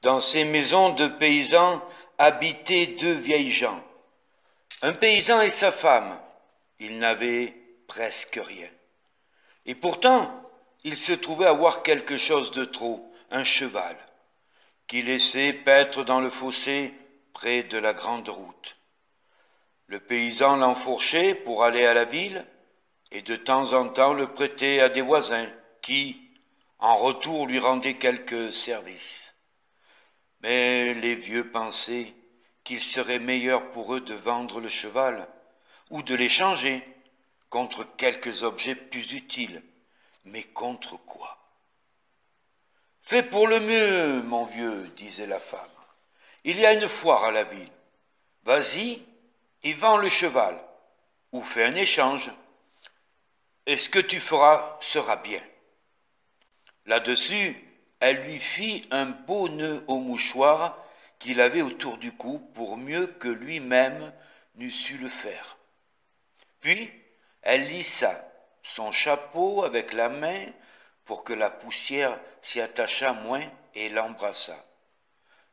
Dans ces maisons de paysans habitaient deux vieilles gens. Un paysan et sa femme. Ils n'avaient presque rien. Et pourtant, ils se trouvaient avoir quelque chose de trop, un cheval, qui laissait paître dans le fossé près de la grande route. Le paysan l'enfourchait pour aller à la ville et de temps en temps le prêtait à des voisins qui, en retour, lui rendaient quelques services. Mais les vieux pensaient qu'il serait meilleur pour eux de vendre le cheval ou de l'échanger contre quelques objets plus utiles. Mais contre quoi? Fais pour le mieux, mon vieux, disait la femme. Il y a une foire à la ville. Vas-y et vends le cheval, ou fais un échange. Et ce que tu feras sera bien. Là-dessus, elle lui fit un beau nœud au mouchoir qu'il avait autour du cou pour mieux que lui-même n'eût su le faire. Puis, elle lissa son chapeau avec la main pour que la poussière s'y attachât moins et l'embrassa.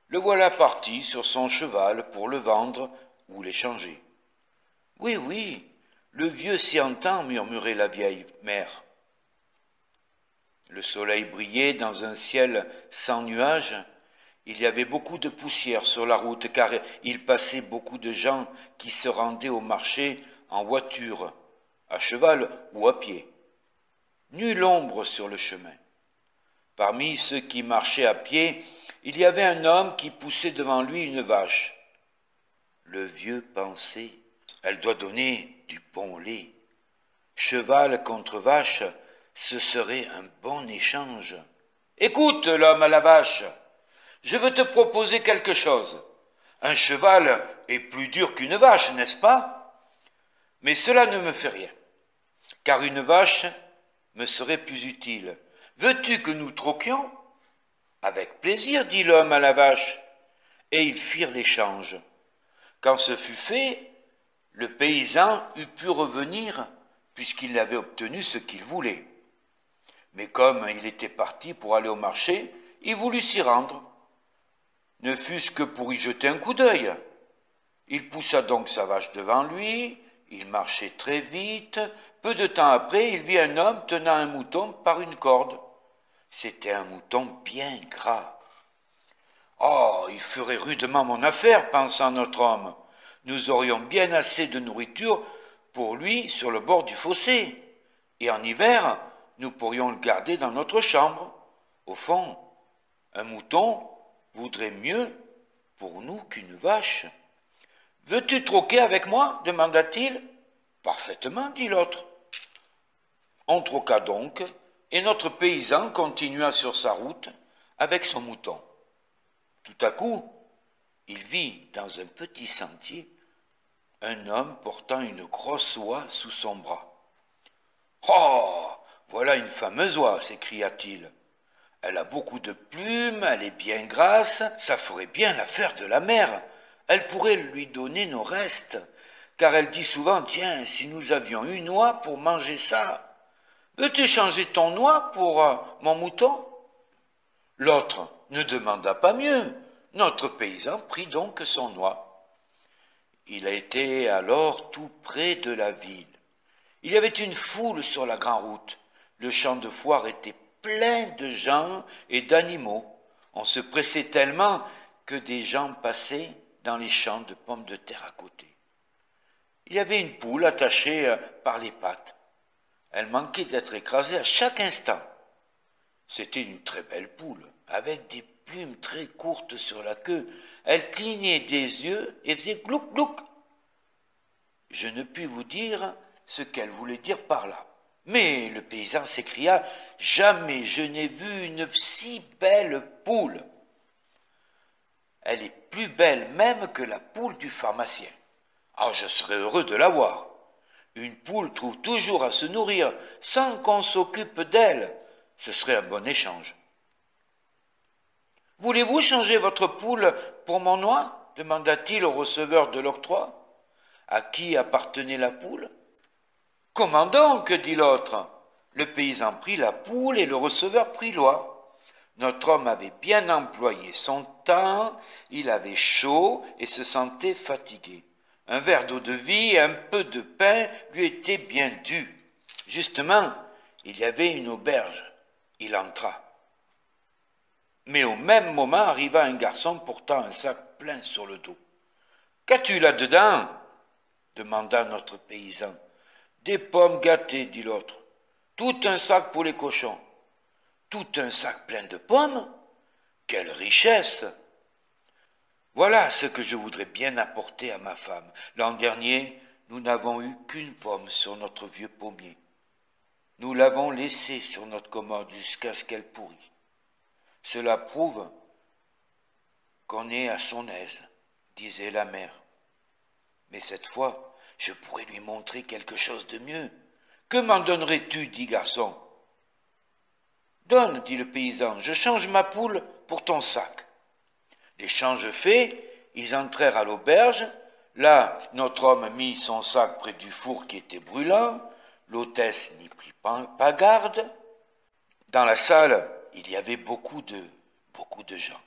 Le voilà parti sur son cheval pour le vendre ou l'échanger. Oui, oui, le vieux s'y entend, murmurait la vieille mère. Le soleil brillait dans un ciel sans nuages. Il y avait beaucoup de poussière sur la route car il passait beaucoup de gens qui se rendaient au marché en voiture, à cheval ou à pied. Nulle ombre sur le chemin. Parmi ceux qui marchaient à pied, il y avait un homme qui poussait devant lui une vache. Le vieux pensait, elle doit donner du bon lait. Cheval contre vache, ce serait un bon échange. Écoute, l'homme à la vache, je veux te proposer quelque chose. Un cheval est plus dur qu'une vache, n'est-ce pas? Mais cela ne me fait rien, car une vache me serait plus utile. Veux-tu que nous troquions? Avec plaisir, dit l'homme à la vache, et ils firent l'échange. Quand ce fut fait, le paysan eut pu revenir, puisqu'il avait obtenu ce qu'il voulait. Mais comme il était parti pour aller au marché, il voulut s'y rendre, ne fût-ce que pour y jeter un coup d'œil. Il poussa donc sa vache devant lui, il marchait très vite. Peu de temps après, il vit un homme tenant un mouton par une corde. C'était un mouton bien gras. « Oh, il ferait rudement mon affaire, pensa notre homme. Nous aurions bien assez de nourriture pour lui sur le bord du fossé. Et en hiver, nous pourrions le garder dans notre chambre. Au fond, un mouton vaudrait mieux pour nous qu'une vache. « Veux-tu troquer avec moi ?» demanda-t-il. « Parfaitement, dit l'autre. » On troqua donc, et notre paysan continua sur sa route avec son mouton. Tout à coup, il vit dans un petit sentier un homme portant une grosse oie sous son bras. « Oh, voilà une fameuse oie !» s'écria-t-il. « Elle a beaucoup de plumes, elle est bien grasse, ça ferait bien l'affaire de la mère. Elle pourrait lui donner nos restes, car elle dit souvent, tiens, si nous avions une oie pour manger ça, veux-tu changer ton oie pour mon mouton ?» L'autre ne demanda pas mieux. Notre paysan prit donc son oie. Il était alors tout près de la ville. Il y avait une foule sur la grande route. Le champ de foire était plein de gens et d'animaux. On se pressait tellement que des gens passaient dans les champs de pommes de terre à côté. Il y avait une poule attachée par les pattes. Elle manquait d'être écrasée à chaque instant. C'était une très belle poule, avec des plumes très courtes sur la queue. Elle clignait des yeux et faisait glouc glouc. Je ne puis vous dire ce qu'elle voulait dire par là. Mais le paysan s'écria, « Jamais je n'ai vu une si belle poule. Elle est plus belle même que la poule du pharmacien. Ah, je serais heureux de la voir. Une poule trouve toujours à se nourrir sans qu'on s'occupe d'elle. Ce serait un bon échange. »« Voulez-vous changer votre poule pour mon oie ?» demanda-t-il au receveur de l'octroi. À qui appartenait la poule? « Comment donc ?» dit l'autre. Le paysan prit la poule et le receveur prit l'oie. Notre homme avait bien employé son temps, il avait chaud et se sentait fatigué. Un verre d'eau de vie et un peu de pain lui étaient bien dus. Justement, il y avait une auberge. Il entra. Mais au même moment arriva un garçon portant un sac plein sur le dos. « Qu'as-tu là-dedans » demanda notre paysan. « Des pommes gâtées, dit l'autre. Tout un sac pour les cochons. »« Tout un sac plein de pommes ? Quelle richesse !» Voilà ce que je voudrais bien apporter à ma femme. L'an dernier, nous n'avons eu qu'une pomme sur notre vieux pommier. Nous l'avons laissée sur notre commode jusqu'à ce qu'elle pourrit. Cela prouve qu'on est à son aise, disait la mère. Mais cette fois, je pourrais lui montrer quelque chose de mieux. Que m'en donnerais-tu, dit garçon. Donne, dit le paysan, je change ma poule pour ton sac. L'échange fait, ils entrèrent à l'auberge. Là, notre homme mit son sac près du four qui était brûlant. L'hôtesse n'y prit pas garde. Dans la salle, il y avait beaucoup de gens.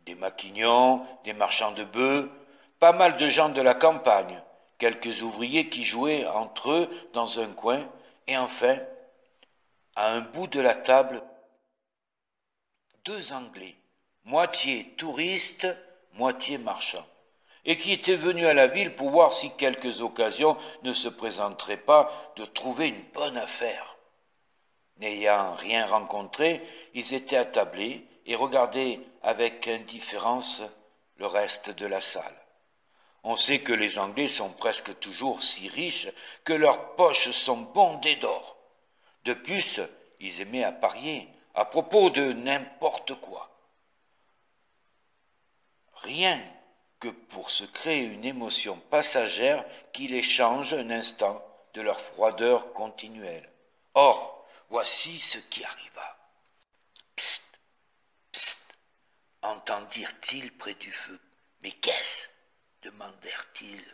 Des maquignons, des marchands de bœufs, pas mal de gens de la campagne, quelques ouvriers qui jouaient entre eux dans un coin, et enfin, à un bout de la table, 2 Anglais, moitié touristes, moitié marchands, et qui étaient venus à la ville pour voir si quelques occasions ne se présenteraient pas de trouver une bonne affaire. N'ayant rien rencontré, ils étaient attablés et regardaient avec indifférence le reste de la salle. On sait que les Anglais sont presque toujours si riches que leurs poches sont bondées d'or. De plus, ils aimaient à parier à propos de n'importe quoi. Rien que pour se créer une émotion passagère qui les change un instant de leur froideur continuelle. Or, voici ce qui arriva. Psst, psst, entendirent-ils près du feu. Mais qu'est-ce ? Demandèrent-ils.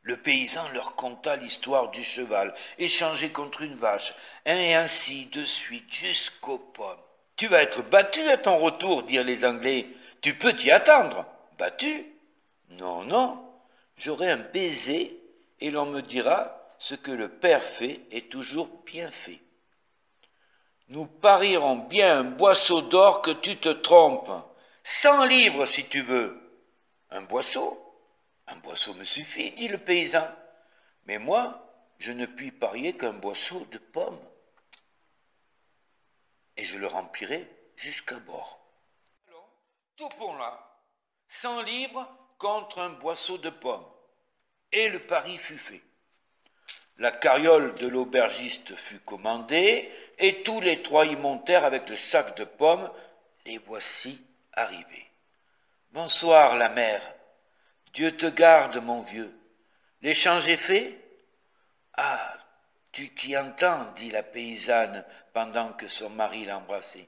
Le paysan leur conta l'histoire du cheval, échangé contre une vache, et ainsi de suite jusqu'aux pommes. Tu vas être battu à ton retour, dirent les Anglais. Tu peux t'y attendre. Battu ? Non, non, j'aurai un baiser et l'on me dira ce que le père fait est toujours bien fait. Nous parierons bien un boisseau d'or que tu te trompes. 100 livres si tu veux. Un boisseau me suffit, dit le paysan. Mais moi, je ne puis parier qu'un boisseau de pommes. Et je le remplirai jusqu'à bord. Alors, toupons-là. 100 livres contre un boisseau de pommes. Et le pari fut fait. La carriole de l'aubergiste fut commandée, et tous les 3 y montèrent avec le sac de pommes. Les voici arrivés. Bonsoir, la mère. Dieu te garde, mon vieux. L'échange est fait ? Ah, tu t'y entends, dit la paysanne pendant que son mari l'embrassait.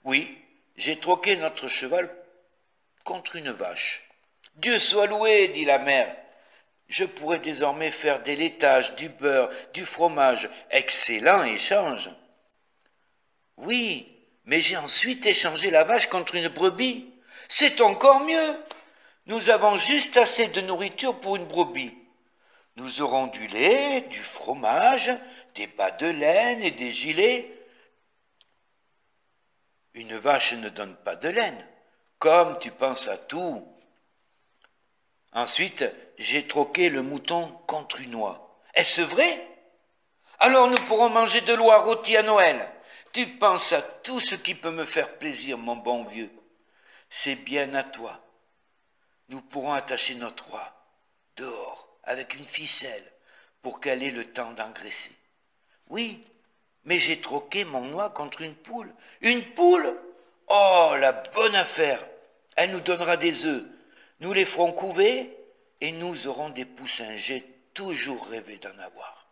Oui, j'ai troqué notre cheval contre une vache. Dieu soit loué, dit la mère. Je pourrais désormais faire des laitages, du beurre, du fromage. Excellent échange. Oui, mais j'ai ensuite échangé la vache contre une brebis. C'est encore mieux. Nous avons juste assez de nourriture pour une brebis. Nous aurons du lait, du fromage, des bas de laine et des gilets. Une vache ne donne pas de laine. Comme tu penses à tout. Ensuite, j'ai troqué le mouton contre une oie. Est-ce vrai ? Alors nous pourrons manger de l'oie rôtie à Noël. Tu penses à tout ce qui peut me faire plaisir, mon bon vieux. C'est bien à toi. Nous pourrons attacher notre oie dehors avec une ficelle pour qu'elle ait le temps d'engraisser. Oui, mais j'ai troqué mon oie contre une poule. Une poule ? Oh, la bonne affaire. Elle nous donnera des œufs. Nous les ferons couver et nous aurons des poussins. J'ai toujours rêvé d'en avoir.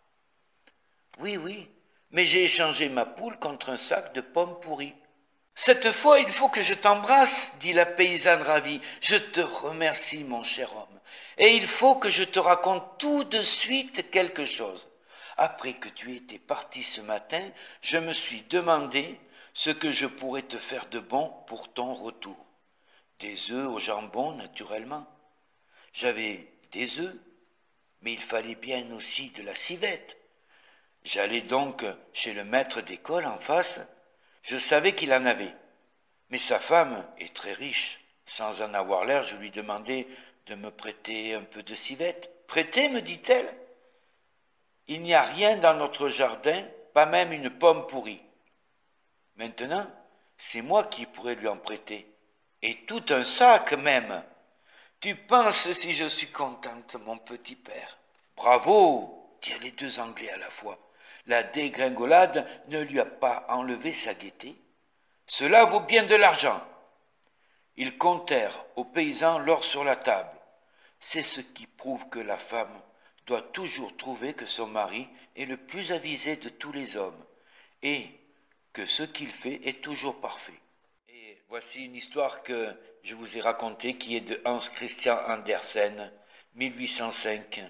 Oui, oui, mais j'ai échangé ma poule contre un sac de pommes pourries. Cette fois, il faut que je t'embrasse, dit la paysanne ravie. Je te remercie, mon cher homme. Et il faut que je te raconte tout de suite quelque chose. Après que tu étais parti ce matin, je me suis demandé ce que je pourrais te faire de bon pour ton retour. Des œufs au jambon, naturellement. J'avais des œufs, mais il fallait bien aussi de la civette. J'allais donc chez le maître d'école en face. Je savais qu'il en avait. Mais sa femme est très riche. Sans en avoir l'air, je lui demandai de me prêter un peu de civette. Prêter, me dit-elle. Il n'y a rien dans notre jardin, pas même une pomme pourrie. Maintenant, c'est moi qui pourrais lui en prêter. Et tout un sac même. Tu penses si je suis contente, mon petit père. Bravo, dirent les deux Anglais à la fois. La dégringolade ne lui a pas enlevé sa gaieté. Cela vaut bien de l'argent. Ils comptèrent aux paysans l'or sur la table. C'est ce qui prouve que la femme doit toujours trouver que son mari est le plus avisé de tous les hommes et que ce qu'il fait est toujours parfait. Et voici une histoire que je vous ai racontée qui est de Hans Christian Andersen, 1805-1875.